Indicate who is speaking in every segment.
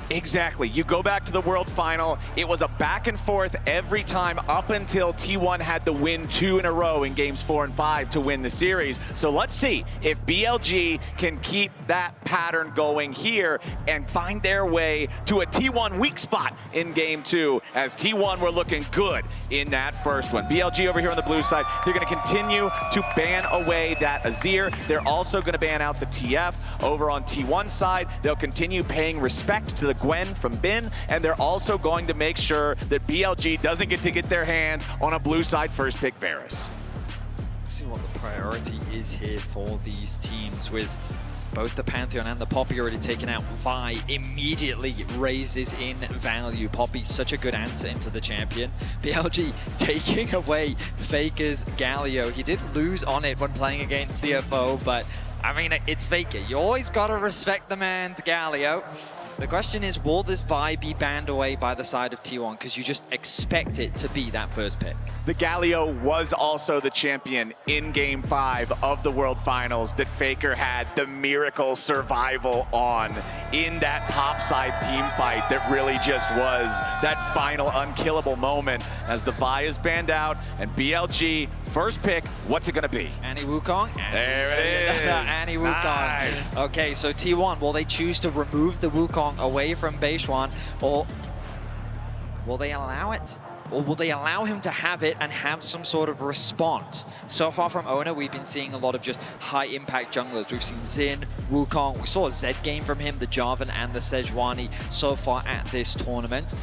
Speaker 1: Exactly. You go back to the World Final, it was a back and forth every time up until T1 had to win 2 in a row in games 4 and 5 to win the series. So let's see if BLG can keep that pattern going here and find their way to a T1 weak spot in game 2, as T1 were looking good in that first one. BLG over here on the blue side, they're going to continue to ban away that Azir. They're also going to ban out the TF. Over on T1 side, they'll continue paying respect to the Gwen from Bin, and they're also going to make sure that BLG doesn't get their hands on a blue side first pick Varus.
Speaker 2: Let's see what the priority is here for these teams, with both the Pantheon and the Poppy already taken out. Vi immediately raises in value. Poppy, such a good answer into the champion. BLG taking away Faker's Galio. He did lose on it when playing against CFO, but I mean, it's Faker. You always gotta respect the man's Galio. The question is, will this Vi be banned away by the side of T1? Because you just expect it to be that first pick.
Speaker 1: The Galio was also the champion in Game 5 of the World Finals that Faker had the miracle survival on in that topside team fight that really just was that final unkillable moment as the Vi is banned out and BLG, first pick, what's it going to be?
Speaker 2: Annie Wukong?
Speaker 1: There it is.
Speaker 2: Annie Wukong.
Speaker 1: Nice.
Speaker 2: Okay, so T1, will they choose to remove the Wukong away from Beishuan, or will they allow it? Or will they allow him to have it and have some sort of response? So far from Owner, we've been seeing a lot of just high-impact junglers. We've seen Xin, Wukong. We saw a Zed game from him, the Jarvan and the Sejuani so far at this tournament.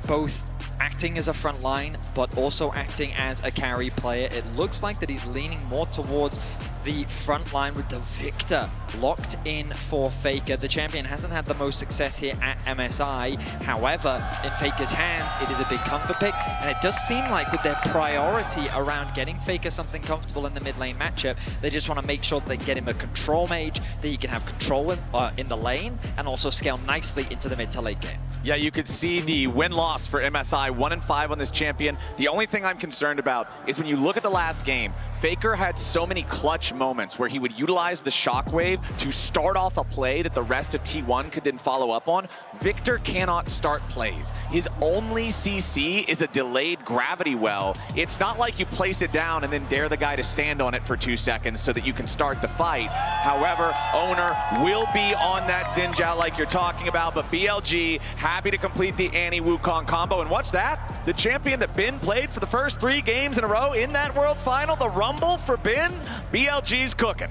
Speaker 2: Both acting as a front line, but also acting as a carry player. It looks like that he's leaning more towards the front line with the Victor locked in for Faker. The champion hasn't had the most success here at MSI. However, in Faker's hands, it is a big comfort pick, and it does seem like with their priority around getting Faker something comfortable in the mid lane matchup, they just want to make sure that they get him a control mage, that he can have control in the lane, and also scale nicely into the mid to late game.
Speaker 1: Yeah, you could see the win-loss for MSI, 1 and 5 on this champion. The only thing I'm concerned about is when you look at the last game, Faker had so many clutch moments where he would utilize the shockwave to start off a play that the rest of T1 could then follow up on. Victor cannot start plays. His only CC is a delayed gravity well. It's not like you place it down and then dare the guy to stand on it for 2 seconds so that you can start the fight. However, Owner will be on that Xin Zhao like you're talking about, but BLG happy to complete the Annie Wukong combo. And what's that? The champion that Bin played for the first 3 games in a row in that World Final, the Rumble for Bin, BLG's cooking.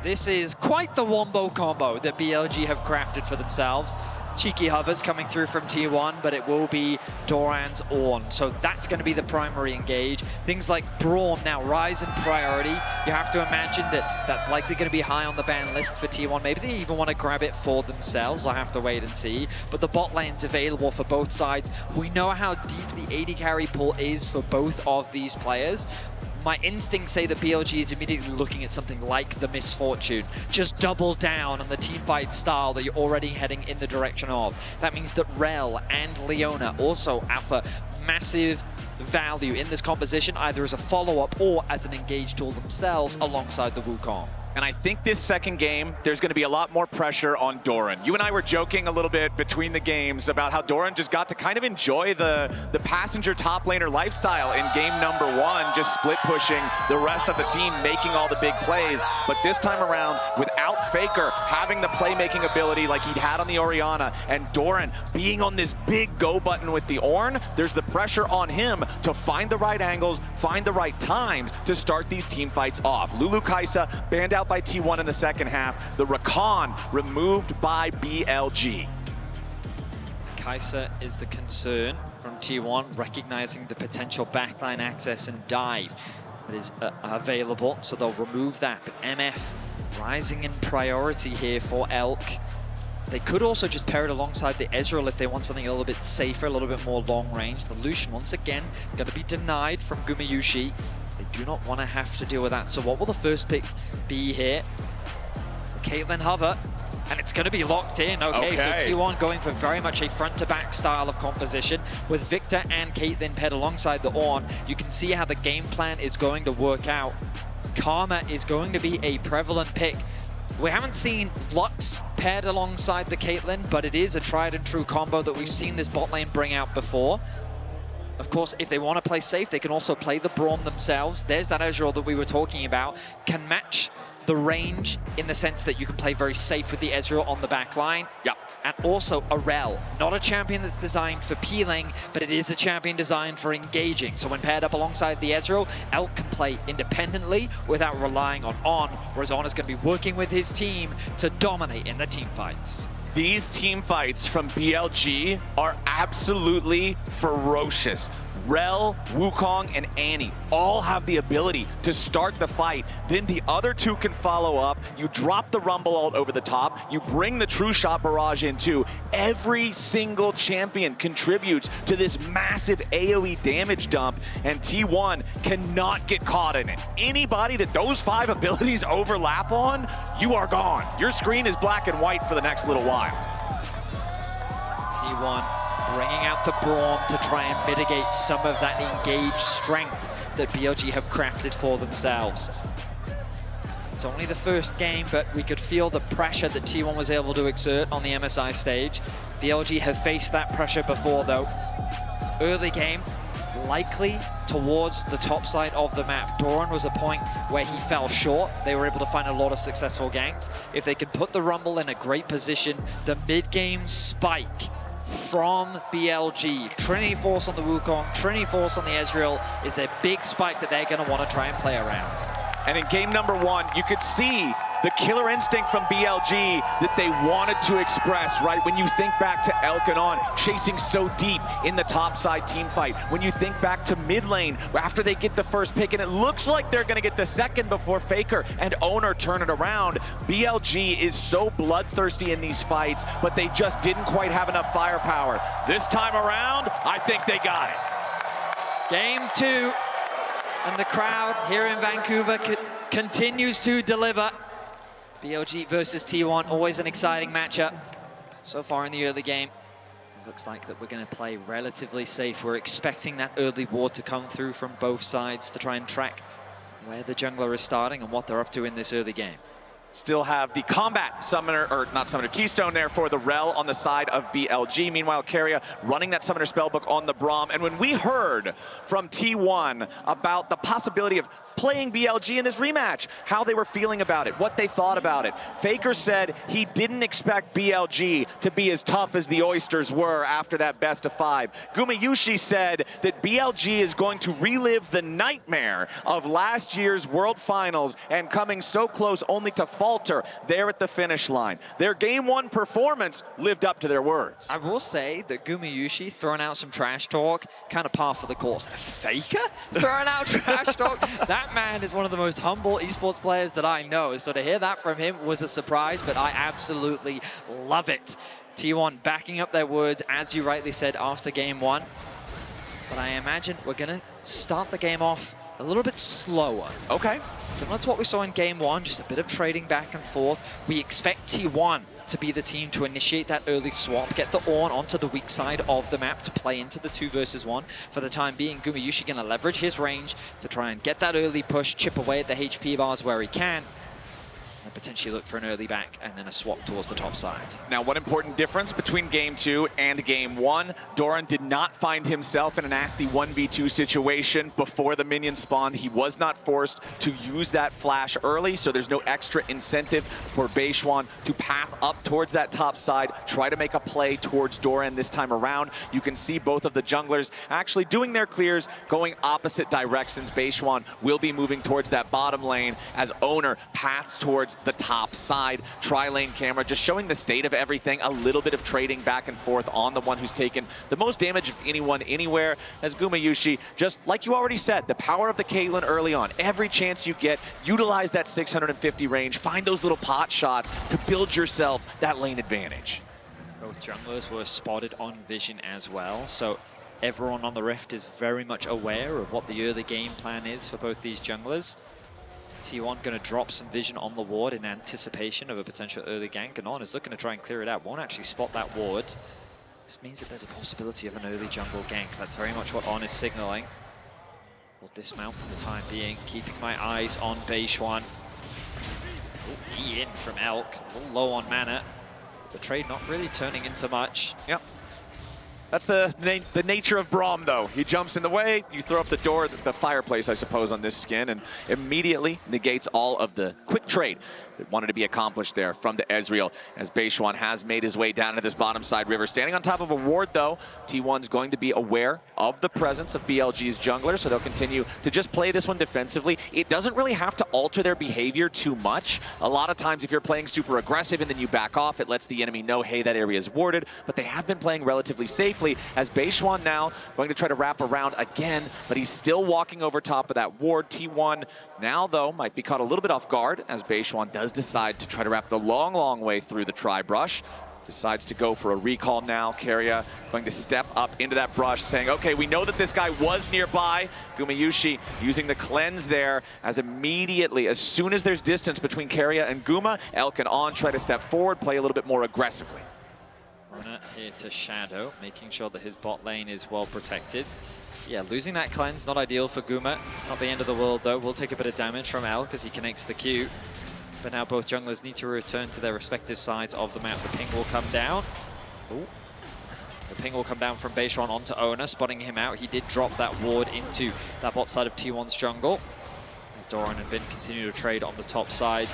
Speaker 2: This is quite the wombo combo that BLG have crafted for themselves. Cheeky hovers coming through from T1, but it will be Doran's Ornn. So that's going to be the primary engage. Things like Braum now rise in priority. You have to imagine that that's likely going to be high on the ban list for T1. Maybe they even want to grab it for themselves. We'll have to wait and see. But the bot lane's available for both sides. We know how deep the AD carry pool is for both of these players. My instincts say that BLG is immediately looking at something like the Misfortune. Just double down on the teamfight style that you're already heading in the direction of. That means that Rel and Leona also offer massive value in this composition, either as a follow-up or as an engage tool themselves alongside the Wukong.
Speaker 1: And I think this second game, there's going to be a lot more pressure on Doran. You and I were joking a little bit between the games about how Doran just got to kind of enjoy the passenger top laner lifestyle in game number 1, just split pushing the rest of the team, making all the big plays. But this time around, without Faker having the playmaking ability like he'd had on the Orianna, and Doran being on this big go button with the Ornn, there's the pressure on him to find the right angles, find the right times to start these team fights off. Lulu Kaisa banned out by T1 in the second half. The Rakan removed by BLG.
Speaker 2: Kaisa is the concern from T1, recognizing the potential backline access and dive that is available, so they'll remove that. But MF rising in priority here for Elk. They could also just pair it alongside the Ezreal if they want something a little bit safer, a little bit more long range. The Lucian, once again, going to be denied from Gumayushi. They do not want to have to deal with that. So what will the first pick be here? Caitlyn hover, and it's going to be locked in. Okay, so T1 going for very much a front-to-back style of composition with Victor and Caitlyn paired alongside the Ornn. You can see how the game plan is going to work out. Karma is going to be a prevalent pick. We haven't seen Lux paired alongside the Caitlyn, but it is a tried and true combo that we've seen this bot lane bring out before. Of course, if they want to play safe, they can also play the Braum themselves. There's that Ezreal that we were talking about. Can match the range in the sense that you can play very safe with the Ezreal on the back line.
Speaker 1: Yep.
Speaker 2: And also Arel, not a champion that's designed for peeling, but it is a champion designed for engaging. So when paired up alongside the Ezreal, Elk can play independently without relying on, whereas On is going to be working with his team to dominate in the team fights.
Speaker 1: These team fights from BLG are absolutely ferocious. Rel, Wukong, and Annie all have the ability to start the fight. Then the other two can follow up. You drop the Rumble ult over the top. You bring the True Shot Barrage in too. Every single champion contributes to this massive AoE damage dump, and T1 cannot get caught in it. Anybody that those 5 abilities overlap on, you are gone. Your screen is black and white for the next little while.
Speaker 2: T1 bringing out the Braum to try and mitigate some of that engaged strength that BLG have crafted for themselves. It's only the first game, but we could feel the pressure that T1 was able to exert on the MSI stage. BLG have faced that pressure before though. Early game, likely towards the top side of the map. Doran was a point where he fell short. They were able to find a lot of successful ganks. If they could put the Rumble in a great position, the mid-game spike from BLG, Trinity Force on the Wukong, Trinity Force on the Ezreal, is a big spike that they're going to want to try and play around.
Speaker 1: And in game number 1, you could see the killer instinct from BLG that they wanted to express, right? When you think back to Elk and On chasing so deep in the top side team fight. When you think back to mid lane after they get the first pick and it looks like they're gonna get the second before Faker and Owner turn it around. BLG is so bloodthirsty in these fights, but they just didn't quite have enough firepower. This time around, I think they got it.
Speaker 2: Game 2, and the crowd here in Vancouver continues to deliver. BLG versus T1, always an exciting matchup. So far in the early game, it looks like that we're going to play relatively safe. We're expecting that early ward to come through from both sides to try and track where the jungler is starting and what they're up to in this early game.
Speaker 1: Still have the combat summoner, or not summoner, keystone there for the Rel on the side of BLG. Meanwhile, Keria running that summoner spellbook on the Braum. And when we heard from T1 about the possibility of playing BLG in this rematch, how they were feeling about it, what they thought about it, Faker said he didn't expect BLG to be as tough as the Oysters were after that best of 5. Gumayushi said that BLG is going to relive the nightmare of last year's World Finals and coming so close only to falter there at the finish line. Their Game 1 performance lived up to their words.
Speaker 2: I will say that Gumayushi throwing out some trash talk, kind of par for the course. Faker throwing out trash talk? That man is one of the most humble esports players that I know. So to hear that from him was a surprise, but I absolutely love it. T1 backing up their words, as you rightly said, after game 1. But I imagine we're going to start the game off a little bit slower.
Speaker 1: Okay.
Speaker 2: Similar to what we saw in game 1, just a bit of trading back and forth. We expect T1 to be the team to initiate that early swap, get the Ornn onto the weak side of the map to play into the 2 versus 1. For the time being, Gumayushi going to leverage his range to try and get that early push, chip away at the HP bars where he can, and potentially look for an early back and then a swap towards the top side.
Speaker 1: Now, one important difference between game 2 and game 1, Doran did not find himself in a nasty 1v2 situation before the minion spawned. He was not forced to use that flash early, so there's no extra incentive for Beishwan to path up towards that top side, try to make a play towards Doran this time around. You can see both of the junglers actually doing their clears, going opposite directions. Beishwan will be moving towards that bottom lane as Owner paths towards the top side. Tri-lane camera just showing the state of everything, a little bit of trading back and forth on the one who's taken the most damage of anyone anywhere, as Gumayushi, just like you already said, the power of the Caitlyn early on. Every chance you get, utilize that 650 range, find those little pot shots to build yourself that lane advantage.
Speaker 2: Both junglers were spotted on vision as well, so everyone on the Rift is very much aware of what the early game plan is for both these junglers. T1 going to drop some vision on the ward in anticipation of a potential early gank, and On is looking to try and clear it out. Won't actually spot that ward. This means that there's a possibility of an early jungle gank. That's very much what On is signaling. We'll dismount for the time being, keeping my eyes on Beishwan. knee in from Elk, a little low on mana. The trade not really turning into much.
Speaker 1: Yep. That's the nature of Braum, though. He jumps in the way, you throw up the door, the fireplace, I suppose, on this skin, and immediately negates all of the quick trade that wanted to be accomplished there from the Ezreal, as Beishwan has made his way down to this bottom side river. Standing on top of a ward, though, T1's going to be aware of the presence of BLG's jungler, so they'll continue to just play this one defensively. It doesn't really have to alter their behavior too much. A lot of times, if you're playing super aggressive and then you back off, it lets the enemy know, hey, that area is warded, but they have been playing relatively safely, as Beishwan now going to try to wrap around again, but he's still walking over top of that ward. T1 now, though, might be caught a little bit off guard, as Beishwan does decide to try to wrap the long, long way through the tri-brush. Decides to go for a recall now. Keria going to step up into that brush, saying, okay, we know that this guy was nearby. Gumayushi using the cleanse there, as immediately, as soon as there's distance between Keria and Guma, Elk and On try to step forward, play a little bit more aggressively.
Speaker 2: Runa here to Shadow, making sure that his bot lane is well protected. Yeah, losing that cleanse, not ideal for Guma. Not the end of the world, though. Will take a bit of damage from Elk as he connects the Q. But now both junglers need to return to their respective sides of the map. The ping will come down. Ooh. The ping will come down from Beishwan onto Ona, spotting him out. He did drop that ward into that bot side of T1's jungle, as Doran and Vin continue to trade on the top side.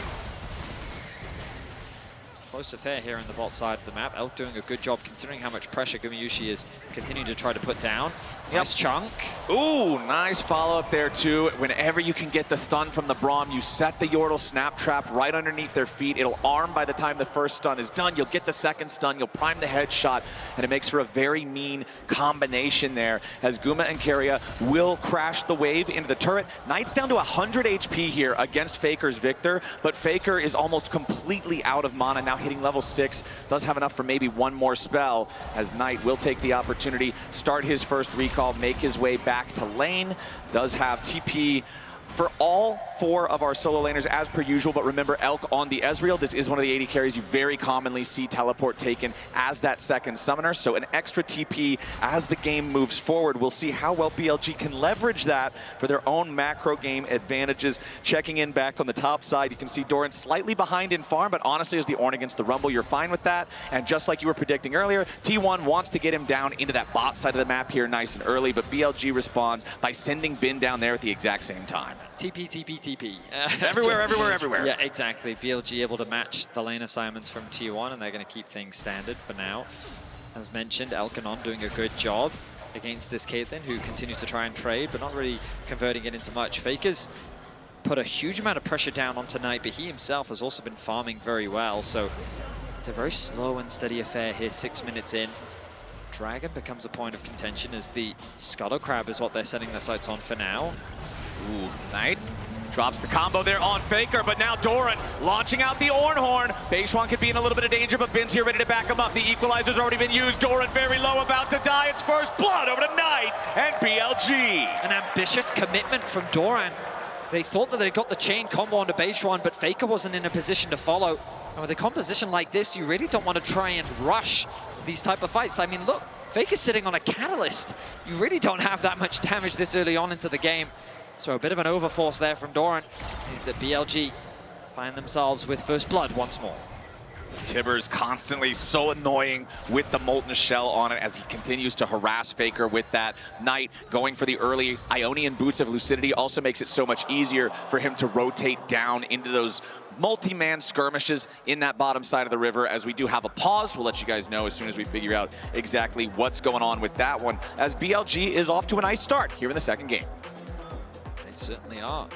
Speaker 2: Close affair here in the bot side of the map. Elk doing a good job considering how much pressure Gumayushi is continuing to try to put down. Nice chunk.
Speaker 1: Ooh, nice follow-up there, too. Whenever you can get the stun from the Braum, you set the Yordle snap trap right underneath their feet. It'll arm by the time the first stun is done. You'll get the second stun. You'll prime the headshot, and it makes for a very mean combination there, as Guma and Keria will crash the wave into the turret. Knight's down to 100 HP here against Faker's Victor, but Faker is almost completely out of mana, now hitting level 6. Does have enough for maybe one more spell, as Knight will take the opportunity, start his first recall, make his way back to lane. Does have TP for all 4 of our solo laners as per usual, but remember, Elk on the Ezreal. This is one of the 80 carries you very commonly see teleport taken as that second summoner, so an extra TP as the game moves forward. We'll see how well BLG can leverage that for their own macro game advantages. Checking in back on the top side, you can see Doran slightly behind in farm, but honestly, as the Ornn against the Rumble, you're fine with that. And just like you were predicting earlier, T1 wants to get him down into that bot side of the map here nice and early, but BLG responds by sending Bin down there at the exact same time.
Speaker 2: TP, TP, TP.
Speaker 1: Everywhere, everywhere, everywhere.
Speaker 2: Yeah, exactly. BLG able to match the lane assignments from T1, and they're going to keep things standard for now. As mentioned, Elkanon doing a good job against this Caitlyn, who continues to try and trade, but not really converting it into much. Faker's put a huge amount of pressure down on tonight, but he himself has also been farming very well. So it's a very slow and steady affair here, 6 minutes in. Dragon becomes a point of contention, as the Scuttle Crab is what they're setting their sights on for now.
Speaker 1: Ooh, Knight drops the combo there on Faker, but now Doran launching out the Ornn Horn. Beishwan could be in a little bit of danger, but Bin's here ready to back him up. The equalizer's already been used. Doran very low, about to die. It's first blood over to Knight and BLG.
Speaker 2: An ambitious commitment from Doran. They thought that they got the chain combo onto Beishwan, but Faker wasn't in a position to follow. And with a composition like this, you really don't want to try and rush these type of fights. I mean, look, Faker's sitting on a catalyst. You really don't have that much damage this early on into the game. So a bit of an overforce there from Doran is that BLG find themselves with first blood once more.
Speaker 1: Tibbers constantly so annoying with the Molten Shell on it as he continues to harass Faker with that. Knight going for the early Ionian Boots of Lucidity also makes it so much easier for him to rotate down into those multi-man skirmishes in that bottom side of the river. As we do have a pause, we'll let you guys know as soon as we figure out exactly what's going on with that one, as BLG is off to a nice start here in the second game.
Speaker 2: They certainly are.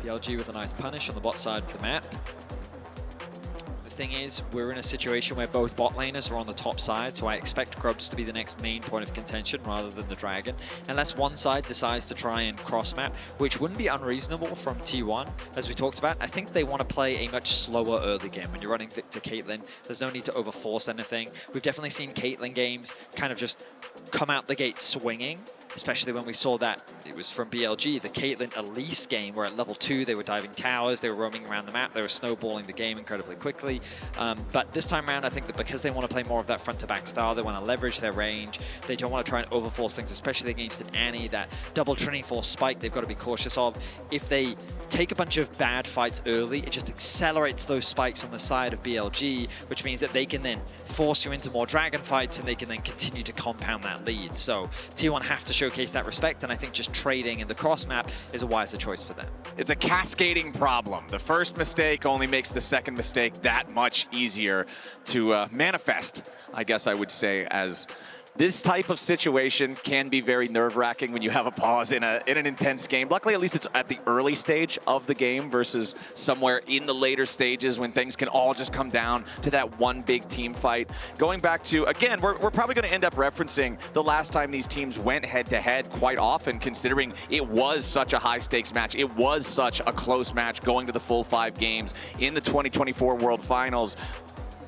Speaker 2: BLG with a nice punish on the bot side of the map. The thing is, we're in a situation where both bot laners are on the top side, so I expect Grubs to be the next main point of contention rather than the Dragon, unless one side decides to try and cross-map, which wouldn't be unreasonable from T1. As we talked about, I think they want to play a much slower early game. When you're running Victor Caitlyn, there's no need to overforce anything. We've definitely seen Caitlyn games kind of just come out the gate swinging, especially when we saw that it was from BLG, the Caitlyn Elise game, where at level 2 they were diving towers, they were roaming around the map, they were snowballing the game incredibly quickly. But this time around, I think that because they want to play more of that front-to-back style, they want to leverage their range, they don't want to try and overforce things, especially against an Annie, that double Trinity Force spike they've got to be cautious of. If they take a bunch of bad fights early, it just accelerates those spikes on the side of BLG, which means that they can then force you into more dragon fights and they can then continue to compound that lead. So T1 have to showcase that respect, and I think just trading in the cross map is a wiser choice for them.
Speaker 1: It's a cascading problem. The first mistake only makes the second mistake that much easier to manifest, I guess I would say, as this type of situation can be very nerve-wracking when you have a pause in an intense game. Luckily, at least it's at the early stage of the game versus somewhere in the later stages when things can all just come down to that one big team fight. Going back to, again, we're probably going to end up referencing the last time these teams went head-to-head quite often, considering it was such a high-stakes match. It was such a close match going to the full 5 games in the 2024 World Finals.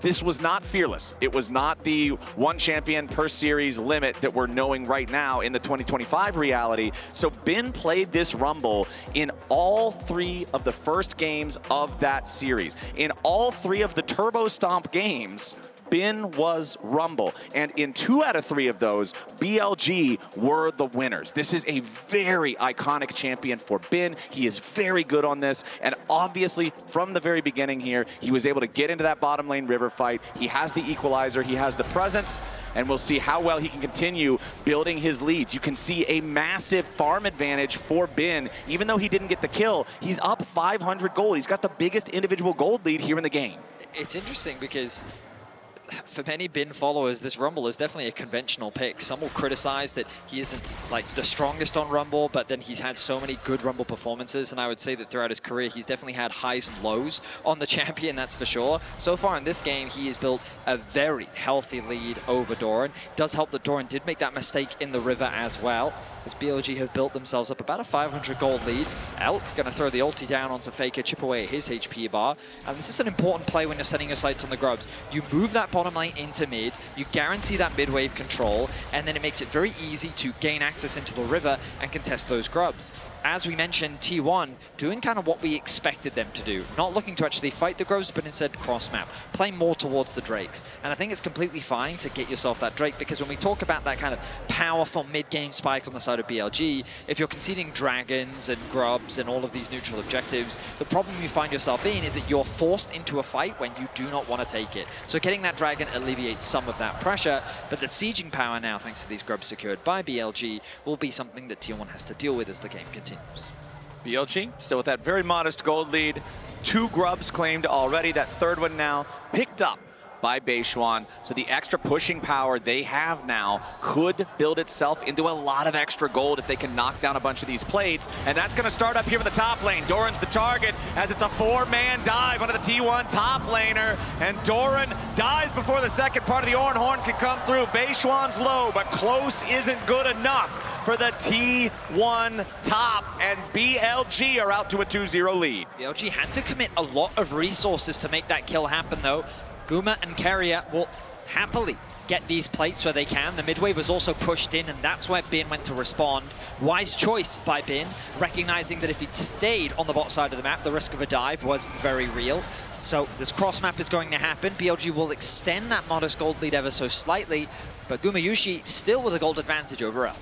Speaker 1: This was not fearless. It was not the one champion per series limit that we're knowing right now in the 2025 reality. So Bin played this Rumble in all 3 of the first games of that series. In all 3 of the Turbo Stomp games, Bin was Rumble, and in 2 out of 3 of those, BLG were the winners. This is a very iconic champion for Bin. He is very good on this, and obviously from the very beginning here, he was able to get into that bottom lane river fight. He has the equalizer, he has the presence, and we'll see how well he can continue building his leads. You can see a massive farm advantage for Bin. Even though he didn't get the kill, he's up 500 gold. He's got the biggest individual gold lead here in the game.
Speaker 2: It's interesting because for many Bin followers, this Rumble is definitely a conventional pick. Some will criticize that he isn't like the strongest on Rumble, but then he's had so many good Rumble performances, and I would say that throughout his career, he's definitely had highs and lows on the champion, that's for sure. So far in this game, he has built a very healthy lead over Doran. Does help that Doran did make that mistake in the river as well, as BLG have built themselves up about a 500 gold lead. Elk going to throw the ulti down onto Faker, chip away at his HP bar. And this is an important play when you're setting your sights on the grubs. You move that bottom lane into mid, you guarantee that mid wave control, and then it makes it very easy to gain access into the river and contest those grubs. As we mentioned, T1 doing kind of what we expected them to do. Not looking to actually fight the grubs, but instead cross-map. Play more towards the Drakes. And I think it's completely fine to get yourself that Drake, because when we talk about that kind of powerful mid-game spike on the side of BLG, if you're conceding dragons and grubs and all of these neutral objectives, the problem you find yourself in is that you're forced into a fight when you do not want to take it. So getting that dragon alleviates some of that pressure, but the sieging power now, thanks to these grubs secured by BLG, will be something that T1 has to deal with as the game continues.
Speaker 1: BLG still with that very modest gold lead. 2 grubs claimed already. That 3rd one now picked up by Beishuan. So the extra pushing power they have now could build itself into a lot of extra gold if they can knock down a bunch of these plates. And that's going to start up here in the top lane. Doran's the target as it's a 4-man dive onto the T1 top laner. And Doran dies before the second part of the Oran Horn can come through. Beishuan's low, but close isn't good enough for the T1 top, and BLG are out to a 2-0 lead.
Speaker 2: BLG had to commit a lot of resources to make that kill happen, though. Guma and Carrier will happily get these plates where they can. The mid wave was also pushed in, and that's where Bin went to respond. Wise choice by Bin, recognizing that if he'd stayed on the bot side of the map, the risk of a dive was very real. So this cross map is going to happen. BLG will extend that modest gold lead ever so slightly, but Gumayushi still with a gold advantage over Elk.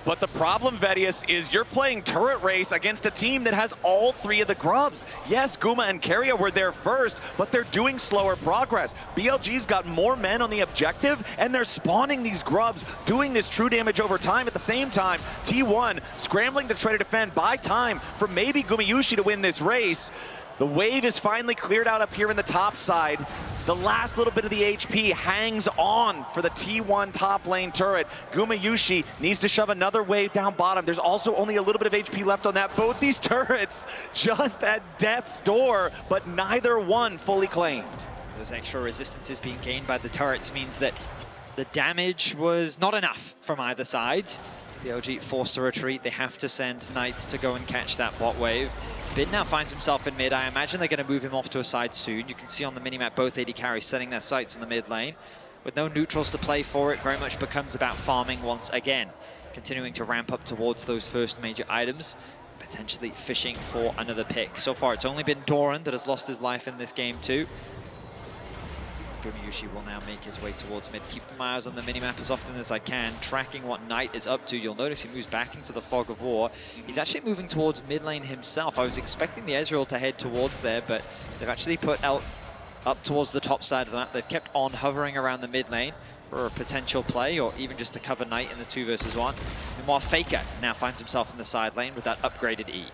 Speaker 1: But the problem, Vedius, is you're playing turret race against a team that has all 3 of the grubs. Yes, Guma and Keria were there first, but they're doing slower progress. BLG's got more men on the objective, and they're spawning these grubs, doing this true damage over time. At the same time, T1 scrambling to try to defend, buy time for maybe Gumayushi to win this race. The wave is finally cleared out up here in the top side. The last little bit of the HP hangs on for the T1 top lane turret. Gumayushi needs to shove another wave down bottom. There's also only a little bit of HP left on that. Both these turrets just at death's door, but neither one fully claimed.
Speaker 2: Those extra resistances being gained by the turrets means that the damage was not enough from either side. The OG forced to retreat. They have to send Knights to go and catch that bot wave. Bin now finds himself in mid. I imagine they're going to move him off to a side soon. You can see on the minimap both AD carries setting their sights in the mid lane. With no neutrals to play for, it very much becomes about farming once again. continuing to ramp up towards those first major items, potentially fishing for another pick. So far, it's only been Doran that has lost his life in this game too. Gumiyushi will now make his way towards mid. Keep my eyes on the minimap as often as I can, tracking what Knight is up to. You'll notice he moves back into the fog of war. He's actually moving towards mid lane himself. I was expecting the Ezreal to head towards there, but they've actually put out up towards the top side of that. They've kept on hovering around the mid lane for a potential play, or even just to cover Knight in the 2 versus 1. Meanwhile, Faker now finds himself in the side lane with that upgraded E.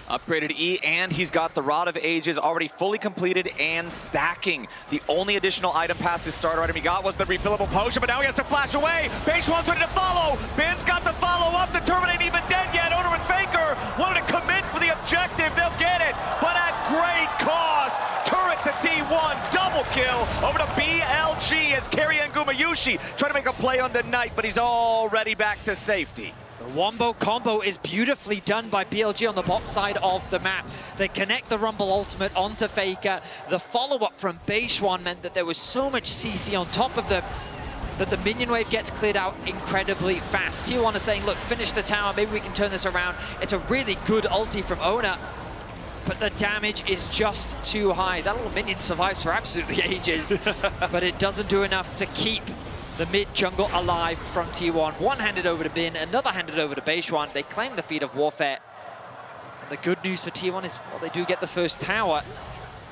Speaker 1: Upgraded E, and he's got the Rod of Ages already fully completed and stacking. The only additional item past his starter item he got was the refillable potion, but now he has to flash away. Beishuan's ready to follow. Ben's got the follow-up. The turret ain't even dead yet. Oner and Faker wanted to commit for the objective. They'll get it, but at great cost. Turret to T1, double kill over to BLG as Carry and Gumiyushi trying to make a play on the Knight, but he's already back to safety.
Speaker 2: The Wombo combo is beautifully done by BLG on the bot side of the map. They connect the Rumble ultimate onto Faker. The follow-up from Beishuan meant that there was so much CC on top of them that the minion wave gets cleared out incredibly fast. T1 is saying, look, finish the tower, maybe we can turn this around. It's a really good ulti from Oner, but the damage is just too high. That little minion survives for absolutely ages, but it doesn't do enough to keep the mid jungle alive from T1. One handed over to Bin, another handed over to Beishuan. They claim the feat of warfare. And the good news for T1 is, well, they do get the first tower.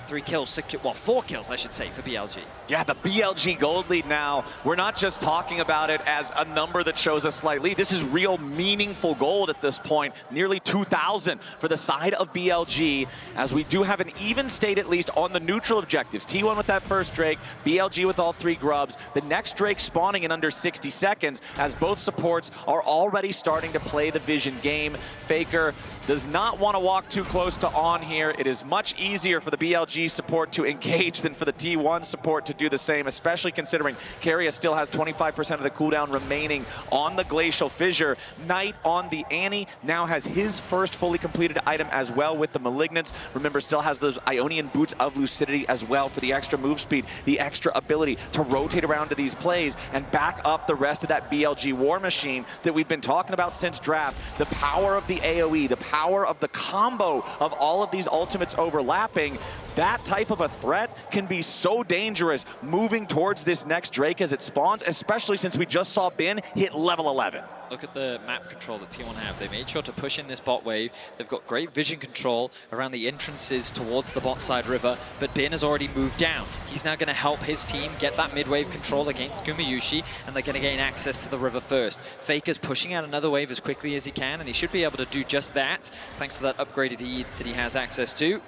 Speaker 2: 3 kills, well, 4 kills, I should say, for BLG.
Speaker 1: Yeah, the BLG gold lead now. We're not just talking about it as a number that shows a slight lead. This is real meaningful gold at this point. Nearly 2,000 for the side of BLG, as we do have an even state at least on the neutral objectives. T1 with that first Drake, BLG with all 3 grubs. The next Drake spawning in under 60 seconds, as both supports are already starting to play the vision game. Faker does not want to walk too close to On here. It is much easier for the BLG support to engage than for the T1 support to do the same, especially considering Keria still has 25% of the cooldown remaining on the Glacial Fissure. Knight on the Annie now has his first fully completed item as well with the Malignance. Remember, still has those Ionian Boots of Lucidity as well for the extra move speed, the extra ability to rotate around to these plays and back up the rest of that BLG war machine that we've been talking about since draft. The power of the AoE, the power of the combo of all of these ultimates overlapping. That type of a threat can be so dangerous moving towards this next Drake as it spawns, especially since we just saw Bin hit level 11.
Speaker 2: Look at the map control that T1 have. They made sure to push in this bot wave. They've got great vision control around the entrances towards the bot side river, but Bin has already moved down. He's now going to help his team get that mid-wave control against Gumiyushi, and they're going to gain access to the river first. Faker's pushing out another wave as quickly as he can, and he should be able to do just that, thanks to that upgraded E that he has access to.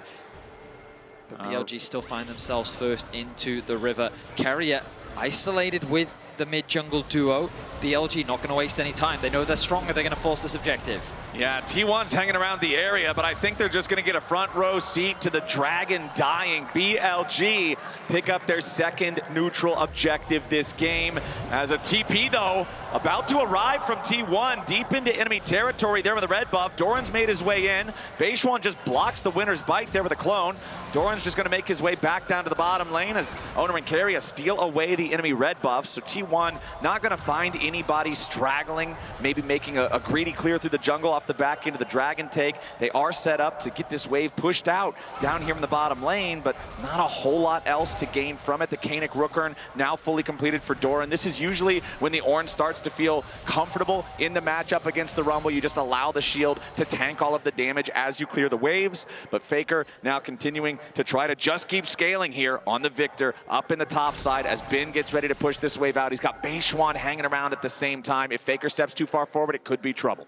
Speaker 2: But BLG still find themselves first into the river. Keria isolated with the mid-jungle duo. BLG not going to waste any time. They know they're stronger. They're going to force this objective.
Speaker 1: Yeah, T1's hanging around the area, but I think they're just going to get a front row seat to the dragon dying. BLG pick up their second neutral objective this game. As a TP, though, about to arrive from T1 deep into enemy territory there with the red buff. Doran's made his way in. Beishuan just blocks the winner's bite there with a clone. Doran's just going to make his way back down to the bottom lane as Oner and Keria steal away the enemy red buff. So T1 not going to find anybody straggling, maybe making a greedy clear through the jungle off the back into the dragon take. They are set up to get this wave pushed out down here in the bottom lane, but not a whole lot else to gain from it. The Kanik Rookern now fully completed for Doran. This is usually when the Orange starts to feel comfortable in the matchup against the Rumble. You just allow the shield to tank all of the damage as you clear the waves. But Faker now continuing to try to just keep scaling here on the Victor up in the top side as Bin gets ready to push this wave out. He's got Beishuan hanging around at the same time. If Faker steps too far forward, it could be trouble.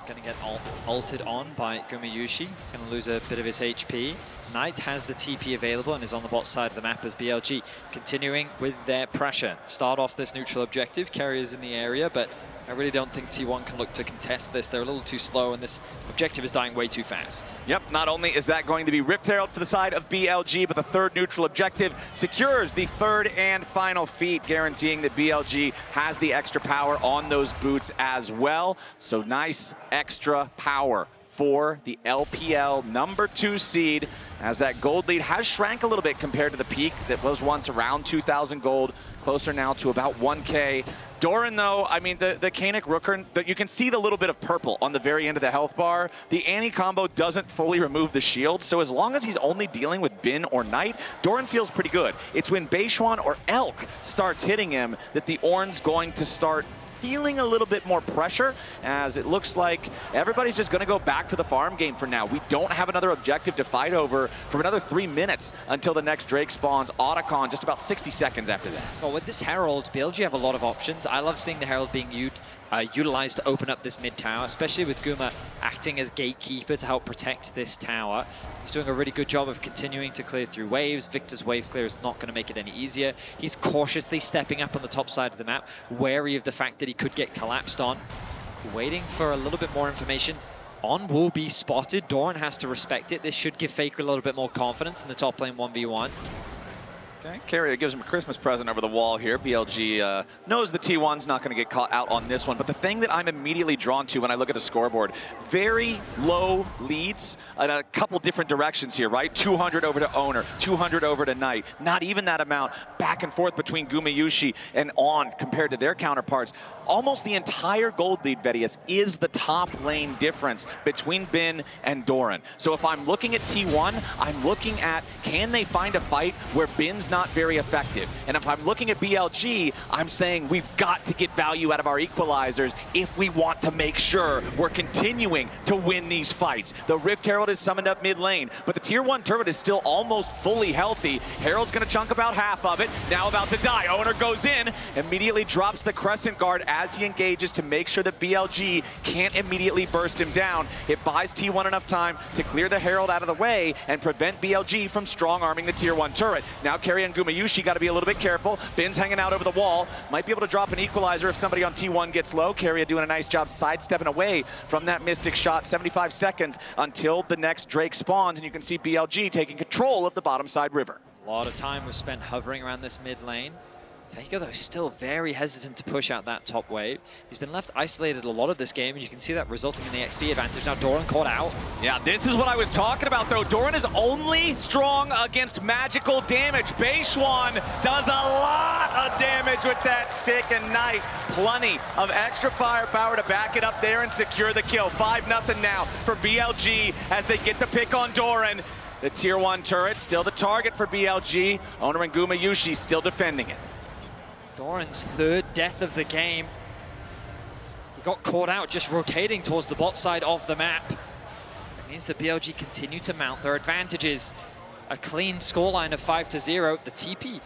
Speaker 2: Going to get ulted on by Gumiyushi. Going to lose a bit of his HP. Knight has the TP available and is on the bot side of the map as BLG continuing with their pressure. Start off this neutral objective. Carrier's in the area, but I really don't think T1 can look to contest this. They're a little too slow, and this objective is dying way too fast.
Speaker 1: Yep, not only is that going to be Rift Herald for the side of BLG, but the third neutral objective secures the third and final feat, guaranteeing that BLG has the extra power on those boots as well. So nice extra power for the LPL #2 seed, as that gold lead has shrank a little bit compared to the peak that was once around 2,000 gold, closer now to about 1K. Doran, though, I mean, the Kanik Rookern, you can see the little bit of purple on the very end of the health bar. The Annie combo doesn't fully remove the shield, so as long as he's only dealing with Bin or Knight, Doran feels pretty good. It's when Beishwan or Elk starts hitting him that the Ornn's going to start feeling a little bit more pressure, as it looks like everybody's just going to go back to the farm game for now. We don't have another objective to fight over for another 3 minutes until the next Drake spawns. Otacon just about 60 seconds after that.
Speaker 2: Well, with this Herald, BLG have a lot of options. I love seeing the Herald being utilized to open up this mid tower, especially with Guma acting as gatekeeper to help protect this tower. He's doing a really good job of continuing to clear through waves. Victor's wave clear is not going to make it any easier. He's cautiously stepping up on the top side of the map, wary of the fact that he could get collapsed on. Waiting for a little bit more information. On will be spotted. Doran has to respect it. This should give Faker a little bit more confidence in the top lane 1v1.
Speaker 1: Okay, Carrier gives him a Christmas present over the wall here. BLG knows the T1's not going to get caught out on this one, but the thing that I'm immediately drawn to when I look at the scoreboard, very low leads in a couple different directions here, right? 200 over to Owner, 200 over to Knight. Not even that amount back and forth between Gumayushi and On compared to their counterparts. Almost the entire gold lead, Vedius, is the top lane difference between Bin and Doran. So if I'm looking at T1, I'm looking at, can they find a fight where Bin's not very effective? And if I'm looking at BLG, I'm saying we've got to get value out of our equalizers if we want to make sure we're continuing to win these fights. The Rift Herald is summoned up mid lane, but the tier 1 turret is still almost fully healthy. Herald's gonna chunk about half of it, now about to die. Owner goes in, immediately drops the Crescent Guard as he engages to make sure that BLG can't immediately burst him down. It buys T1 enough time to clear the Herald out of the way and prevent BLG from strong-arming the tier 1 turret. Now Carrier and Gumayushi got to be a little bit careful. Bin's hanging out over the wall. Might be able to drop an equalizer if somebody on T1 gets low. Carrier doing a nice job sidestepping away from that Mystic shot. 75 seconds until the next Drake spawns, and you can see BLG taking control of the bottom side river.
Speaker 2: A lot of time was spent hovering around this mid lane. Faker, though, still very hesitant to push out that top wave. He's been left isolated a lot of this game, and you can see that resulting in the XP advantage. Now Doran caught out.
Speaker 1: Yeah, this is what I was talking about, though. Doran is only strong against magical damage. Beishwan does a lot of damage with that stick, and Knight, plenty of extra firepower to back it up there and secure the kill. 5-0 now for BLG as they get the pick on Doran. The tier 1 turret still the target for BLG. Owner and Gumayushi still defending it.
Speaker 2: Doran's third death of the game. He got caught out just rotating towards the bot side of the map. It means that BLG continue to mount their advantages. A clean scoreline of 5-0. The TP,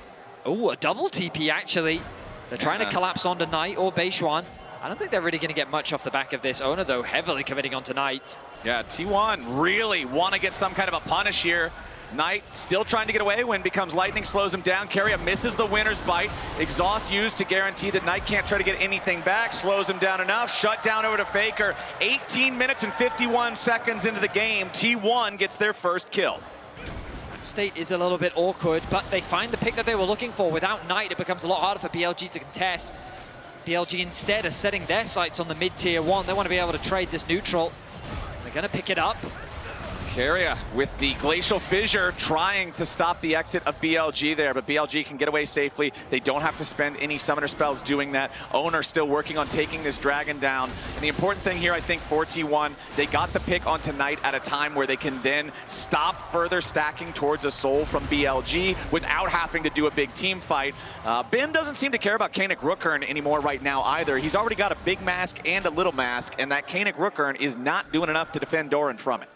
Speaker 2: oh, a double TP actually. They're trying to collapse onto Knight or Beishwan. I don't think they're really going to get much off the back of this. Owner, though, heavily committing onto Knight.
Speaker 1: Yeah, T1 really want to get some kind of a punish here. Knight still trying to get away when becomes lightning slows him down. Carrier misses the winner's bite. Exhaust used to guarantee that Knight can't try to get anything back. Slows him down enough. Shut down over to Faker. 18 minutes and 51 seconds into the game. T1 gets their first kill.
Speaker 2: State is a little bit awkward, but they find the pick that they were looking for. Without Knight, it becomes a lot harder for BLG to contest. BLG instead are setting their sights on the mid-tier 1. They want to be able to trade this neutral. They're going to pick it up.
Speaker 1: Carrier with the Glacial Fissure trying to stop the exit of BLG there, but BLG can get away safely. They don't have to spend any summoner spells doing that. Owner still working on taking this dragon down. And the important thing here, I think, for T1, they got the pick onto Knight at a time where they can then stop further stacking towards a soul from BLG without having to do a big team fight. Ben doesn't seem to care about Kanik Rookern anymore right now either. He's already got a big mask and a little mask, and that Kanik Rookern is not doing enough to defend Doran from it.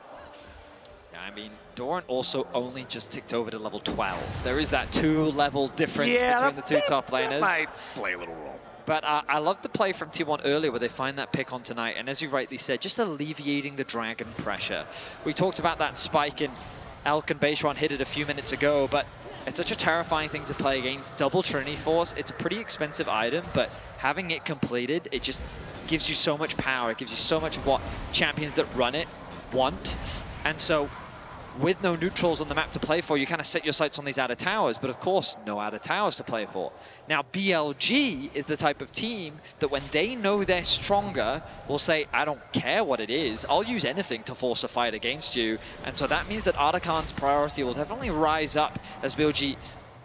Speaker 2: I mean, Doran also only just ticked over to level 12. There is that 2-level difference between the two top laners.
Speaker 1: That might play a little role.
Speaker 2: But I love the play from T1 earlier where they find that pick on tonight, and as you rightly said, just alleviating the dragon pressure. We talked about that spike, and Elk and Beishwan hit it a few minutes ago, but it's such a terrifying thing to play against. Double Trinity Force, it's a pretty expensive item, but having it completed, it just gives you so much power. It gives you so much of what champions that run it want. And so with no neutrals on the map to play for, you kind of set your sights on these outer towers, but of course, no outer towers to play for. Now, BLG is the type of team that when they know they're stronger, will say, I don't care what it is, I'll use anything to force a fight against you. And so that means that Artican's priority will definitely rise up as BLG,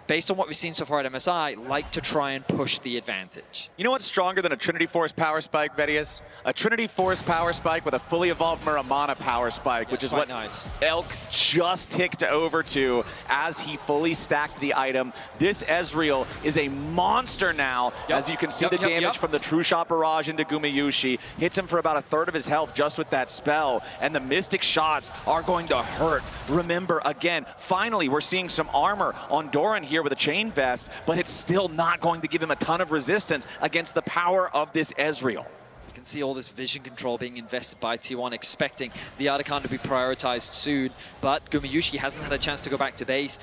Speaker 2: based on what we've seen so far at MSI, like to try and push the advantage.
Speaker 1: You know what's stronger than a Trinity Force power spike, Vedius? A Trinity Force power spike with a fully evolved Muramana power spike, which is what
Speaker 2: nice.
Speaker 1: Elk just ticked over to as he fully stacked the item. This Ezreal is a monster now, as you can see the damage from the True Shot Barrage into Gumayushi. Hits him for about a third of his health just with that spell, and the Mystic shots are going to hurt. Remember, again, finally, we're seeing some armor on Doran here with a chain vest, but it's still not going to give him a ton of resistance against the power of this Ezreal.
Speaker 2: You can see all this vision control being invested by T1, expecting the Artican to be prioritized soon, but Gumayushi hasn't had a chance to go back to base,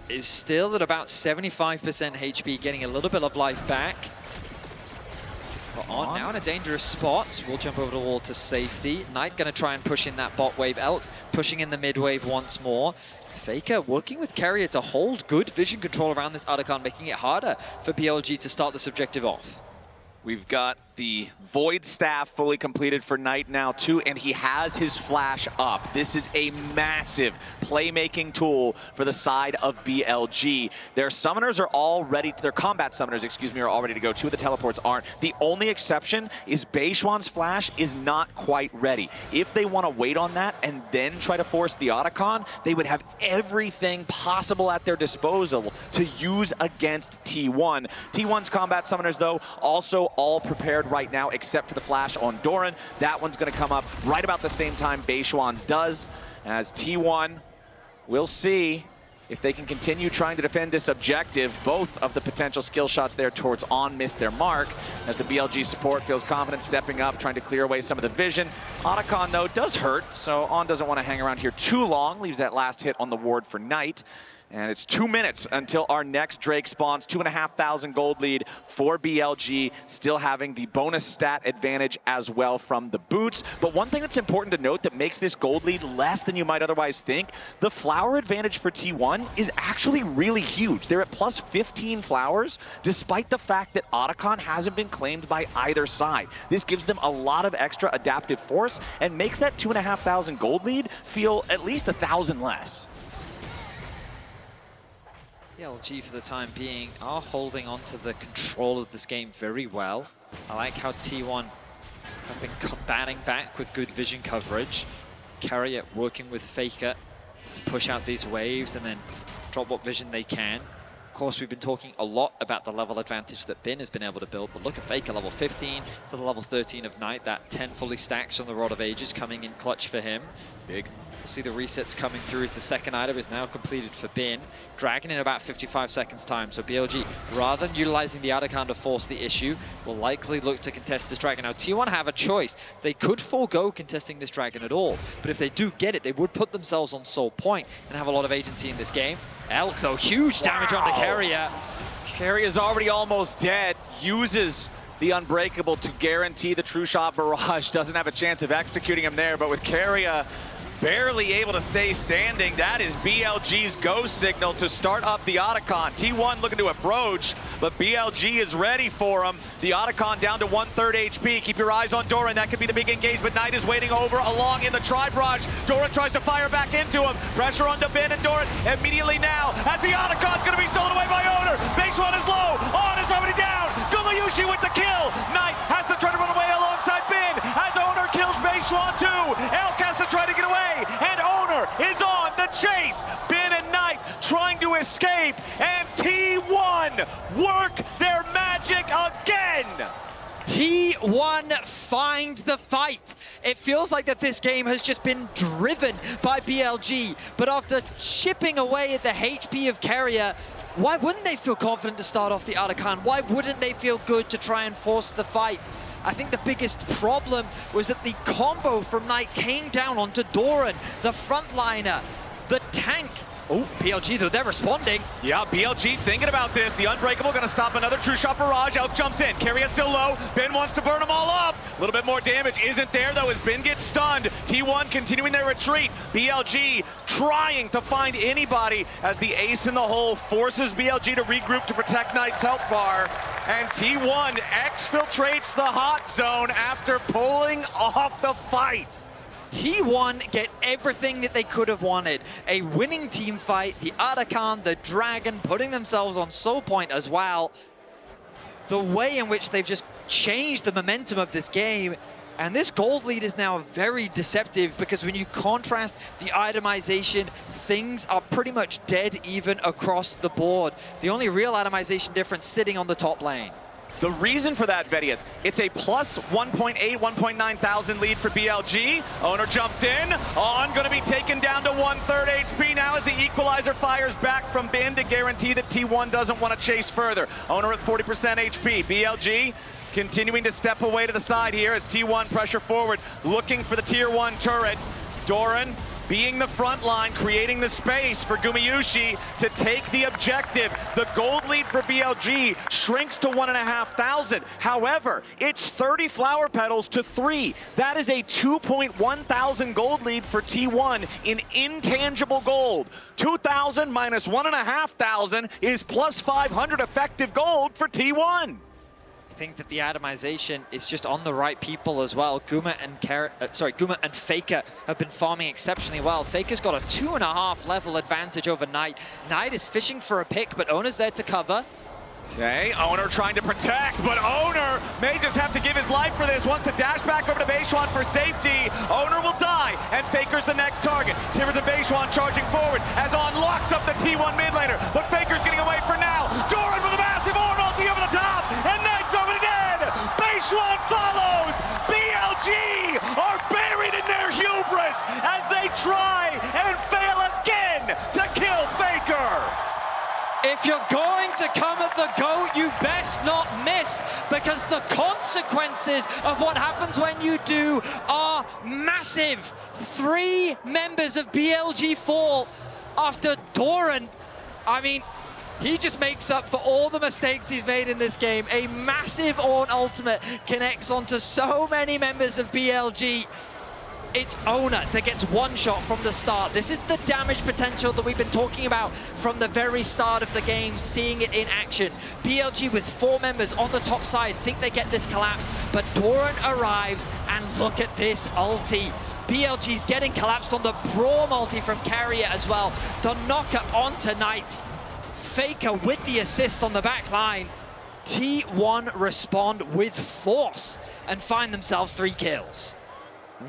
Speaker 2: is still at about 75% HP, getting a little bit of life back. But on now in a dangerous spot. We'll jump over the wall to safety. Knight going to try and push in that bot wave. Elk pushing in the mid wave once more. Faker working with Carrier to hold good vision control around this Artican, making it harder for BLG to start this objective off.
Speaker 1: We've got the Void Staff fully completed for Knight now too, and he has his flash up. This is a massive playmaking tool for the side of BLG. Their summoners are all ready, their combat summoners, excuse me, are all ready to go. Two of the teleports aren't. The only exception is Beishuan's flash is not quite ready. If they want to wait on that and then try to force the Otacon, they would have everything possible at their disposal to use against T1. T1's combat summoners, though, also all prepared right now except for the flash on Doran. That one's going to come up right about the same time Beishuan's does, as T1 will see if they can continue trying to defend this objective. Both of the potential skill shots there towards On miss their mark, as the BLG support feels confident stepping up, trying to clear away some of the vision. Otacon, though, does hurt, so On doesn't want to hang around here too long, leaves that last hit on the ward for Knight. And it's 2 minutes until our next Drake spawns. 2,500 gold lead for BLG, still having the bonus stat advantage as well from the boots. But one thing that's important to note that makes this gold lead less than you might otherwise think, the flower advantage for T1 is actually really huge. They're at plus 15 flowers, despite the fact that Otacon hasn't been claimed by either side. This gives them a lot of extra adaptive force and makes that 2,500 gold lead feel at least 1,000 less.
Speaker 2: BLG for the time being are holding on to the control of this game very well. I like how T1 have been combating back with good vision coverage. Carrier working with Faker to push out these waves and then drop what vision they can. Of course, we've been talking a lot about the level advantage that Bin has been able to build, but look at Faker, level 15 to the level 13 of Knight. That 10 fully stacks from the Rod of Ages coming in clutch for him.
Speaker 1: Big.
Speaker 2: We'll see the resets coming through as the second item is now completed for Bin. Dragon in about 55 seconds time. So BLG, rather than utilizing the Otacon to force the issue, will likely look to contest this Dragon. Now T1 have a choice. They could forego contesting this Dragon at all, but if they do get it, they would put themselves on Soul Point and have a lot of agency in this game. Elk, though, huge damage on the Carrier.
Speaker 1: Carrier's already almost dead, uses the Unbreakable to guarantee the True Shot Barrage. Doesn't have a chance of executing him there, but with Carrier barely able to stay standing, that is BLG's go signal to start up the Otacon. T1 looking to approach, but BLG is ready for him. The Otacon down to 1/3 HP. Keep your eyes on Doran. That could be the big engage, but Knight is waiting over along in the tri-barrage. Doran tries to fire back into him. Pressure on Ben and Doran immediately now, as the Otacon's going to be stolen away by Owner. Baseline is low. On is already down. Gumayushi with the kill. Knight has to try to run away alongside Ben, as Owner kills Baseline too. Elk has to try to get away, and Owner is on the chase. Ben and Knight trying to escape, and T1 work their magic again.
Speaker 2: T1 find the fight. It feels like that this game has just been driven by BLG, but after chipping away at the HP of Carrier, why wouldn't they feel confident to start off the Otacon? Why wouldn't they feel good to try and force the fight? I think the biggest problem was that the combo from Knight came down onto Doran, the frontliner, the tank. Oh, BLG, though, they're responding.
Speaker 1: Yeah, BLG thinking about this. The Unbreakable gonna stop another true shot barrage. Elk jumps in. Carry is still low. Ben wants to burn them all up. A little bit more damage isn't there, though, as Ben gets stunned. T1 continuing their retreat. BLG trying to find anybody as the ace in the hole forces BLG to regroup to protect Knight's health bar. And T1 exfiltrates the hot zone after pulling off the fight.
Speaker 2: T1 get everything that they could have wanted. A winning team fight, the Arakan, the Dragon, putting themselves on soul point as well. The way in which they've just changed the momentum of this game. And this gold lead is now very deceptive because when you contrast the itemization, things are pretty much dead even across the board. The only real itemization difference sitting on the top lane.
Speaker 1: The reason for that, Vedius, it's a plus 1.8, 1.9 thousand lead for BLG. Owner jumps in. On going to be taken down to 1/3 HP now as the equalizer fires back from Ben to guarantee that T1 doesn't want to chase further. Owner at 40% HP. BLG continuing to step away to the side here as T1 pressure forward, looking for the tier 1 turret. Doran being the front line, creating the space for Gumayushi to take the objective. The gold lead for BLG shrinks to 1,500. However, it's 30 flower petals to 3. That is a 2.1 thousand gold lead for T1 in intangible gold. 2,000 minus 1,500 is plus 500 effective gold for T1.
Speaker 2: I think that the atomization is just on the right people as well. Guma and Faker have been farming exceptionally well. Faker's got a 2.5 level advantage over Knight. Knight is fishing for a pick, but Owner's there to cover.
Speaker 1: Okay, Owner trying to protect, but Owner may just have to give his life for this. Wants to dash back over to Beishuan for safety. Owner will die, and Faker's the next target. Timbers and Beishuan charging forward as On locks up the T1 mid laner, but Faker's getting away for now. Doran with a massive orb ulti over the top, and Knight's over to dead. Beishuan follows. BLG are buried in their hubris as they try and fail again to kill Faker.
Speaker 2: If you're going to come at the GOAT, you best not miss, because the consequences of what happens when you do are massive. 3 members of BLG fall after Doran. I mean, he just makes up for all the mistakes he's made in this game. A massive Ornn ultimate connects onto so many members of BLG. It's Owner that gets one shot from the start. This is the damage potential that we've been talking about from the very start of the game, seeing it in action. BLG with 4 members on the top side think they get this collapse, but Doran arrives and look at this ulti. BLG's getting collapsed on the Braum ulti from Carrier as well. The knocker onto Knight. Faker with the assist on the back line. T1 respond with force and find themselves 3 kills.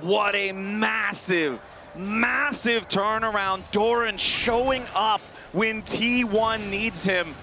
Speaker 1: What a massive, massive turnaround. Doran showing up when T1 needs him.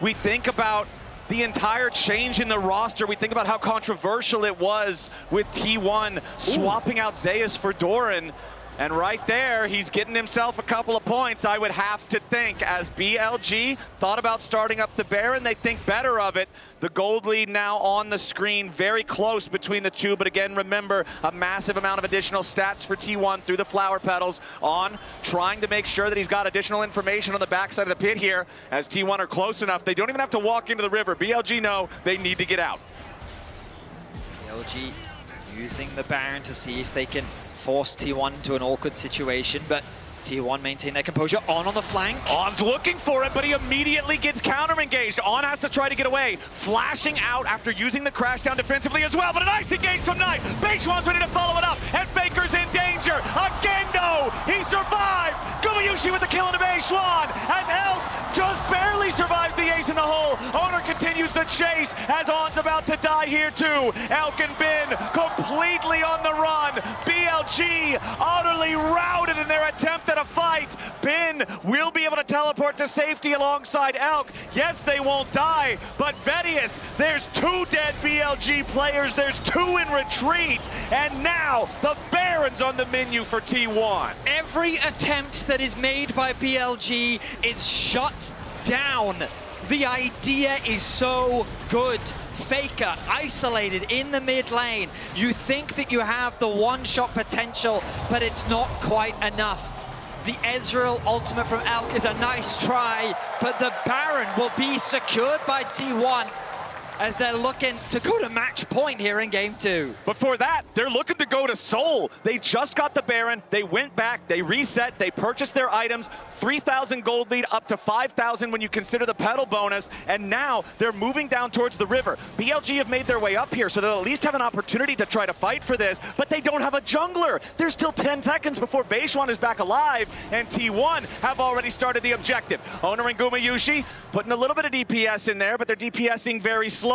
Speaker 1: We think about the entire change in the roster. We think about how controversial it was with T1 swapping out Zeus for Doran. And right there, he's getting himself a couple of points, I would have to think. As BLG thought about starting up the Baron, they think better of it. The gold lead now on the screen, very close between the two. But again, remember, a massive amount of additional stats for T1 through the flower petals. On trying to make sure that he's got additional information on the backside of the pit here. As T1 are close enough, they don't even have to walk into the river. BLG know they need to get out.
Speaker 2: BLG using the Baron to see if they can force T1 into an awkward situation, but T1 maintain their composure. On the flank.
Speaker 1: On's looking for it, but he immediately gets counter-engaged. On has to try to get away. Flashing out after using the crash down defensively as well, but a nice engage from Knight. Beishuan's ready to follow it up, and Faker's in danger. Again, though, he survives. Gumayushi with the kill into Beishuan, as Elk just barely survives the ace in the hole. Owner continues the chase, as On's about to die here too. Elk and Ben completely on the run. BLG utterly routed in their attempt at a fight. Ben will be able to teleport to safety alongside Elk. Yes, they won't die, but Vedius, there's 2 dead BLG players, there's 2 in retreat, and now the Baron's on the menu for T1.
Speaker 2: Every attempt that is made by BLG is shut down. The idea is so good. Faker isolated in the mid lane. You think that you have the one-shot potential, but it's not quite enough. The Ezreal ultimate from Elk is a nice try, but the Baron will be secured by T1 as they're looking to go to match point here in game 2.
Speaker 1: But for that, they're looking to go to Soul. They just got the Baron, they went back, they reset, they purchased their items, 3,000 gold lead up to 5,000 when you consider the pedal bonus, and now they're moving down towards the river. BLG have made their way up here, so they'll at least have an opportunity to try to fight for this, but they don't have a jungler. There's still 10 seconds before Beishwan is back alive, and T1 have already started the objective. Owner and Gumayushi putting a little bit of DPS in there, but they're DPSing very slowly.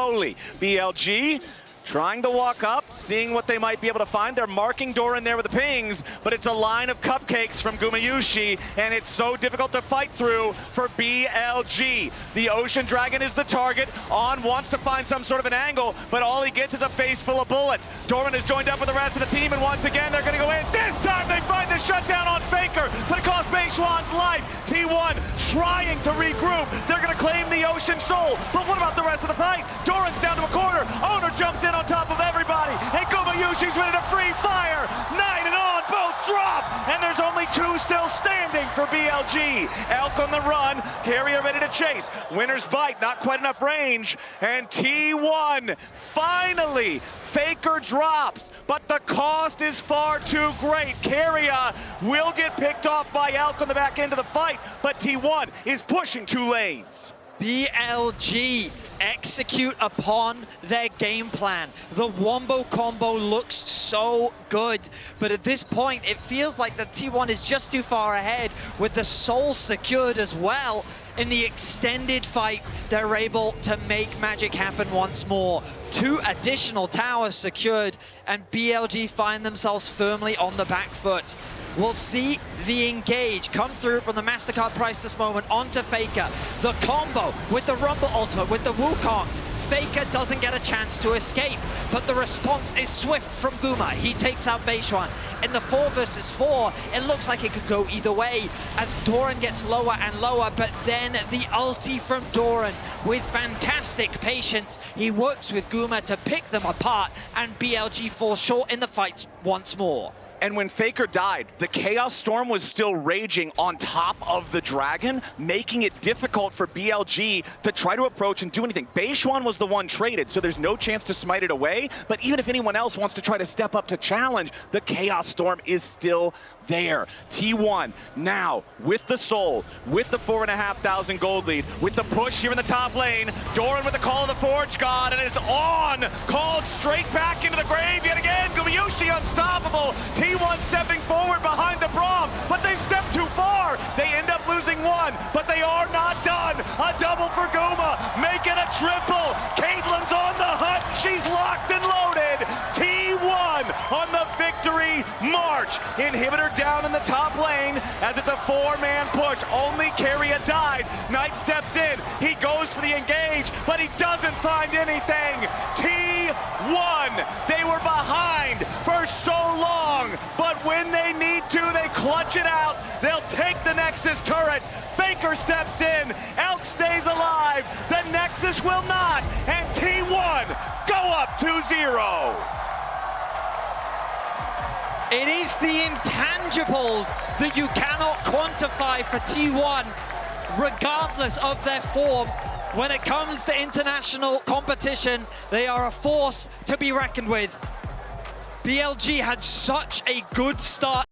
Speaker 1: BLG trying to walk up, seeing what they might be able to find. They're marking Doran there with the pings, but it's a line of cupcakes from Gumayushi, and it's so difficult to fight through for BLG. The Ocean Dragon is the target. On wants to find some sort of an angle, but all he gets is a face full of bullets. Doran is joined up with the rest of the team, and once again, they're gonna go in. This time they find the shutdown on Faker, but it costs Beishwan's life. T1 trying to regroup. They're gonna claim the Ocean Soul, but what about the rest of the fight? Doran's down to a corner. Owner jumps in on top of everybody, and Gumayushi's ready to free fire. 9 and on, both drop, and there's only 2 still standing for BLG. Elk on the run, Carrier ready to chase. Winner's bite, not quite enough range, and T1 finally, Faker drops, but the cost is far too great. Carrier will get picked off by Elk on the back end of the fight, but T1 is pushing 2 lanes.
Speaker 2: BLG execute upon their game plan. The wombo combo looks so good, but at this point, it feels like the T1 is just too far ahead with the soul secured as well. In the extended fight, they're able to make magic happen once more. 2 additional towers secured, and BLG find themselves firmly on the back foot. We'll see the engage come through from the MasterCard Priceless moment onto Faker. The combo with the Rumble ultimate, with the Wukong. Faker doesn't get a chance to escape, but the response is swift from Guma. He takes out Beishwan. In the 4 versus 4, it looks like it could go either way as Doran gets lower and lower, but then the ulti from Doran with fantastic patience. He works with Guma to pick them apart, and BLG falls short in the fights once more.
Speaker 1: And when Faker died, the Chaos Storm was still raging on top of the Dragon, making it difficult for BLG to try to approach and do anything. Beishwan was the one traded, so there's no chance to smite it away, but even if anyone else wants to try to step up to challenge, the Chaos Storm is still there. T1 now with the soul, with the 4,500 gold lead, with the push here in the top lane. Doran with the call of the Forge God, and it's on! Called straight back into the grave yet again. Gumayushi unstoppable. T1 stepping forward behind the Braum, but they've stepped too far. They end up losing 1, but they are not done. A double for Guma, make it a triple. Caitlyn's on the hunt. She's locked and loaded. T1 on the victory march. Inhibitor down in the top lane as it's a 4-man push. Only Carrier died. Knight steps in. He goes for the engage, but he doesn't find anything. T1, they were behind for so long, but when they need to, they clutch it out. They'll take the Nexus turrets. Faker steps in. Elk stays alive. The Nexus will not, and T1 go up 2-0.
Speaker 2: It is the intangibles that you cannot quantify for T1, regardless of their form. When it comes to international competition, they are a force to be reckoned with. BLG had such a good start.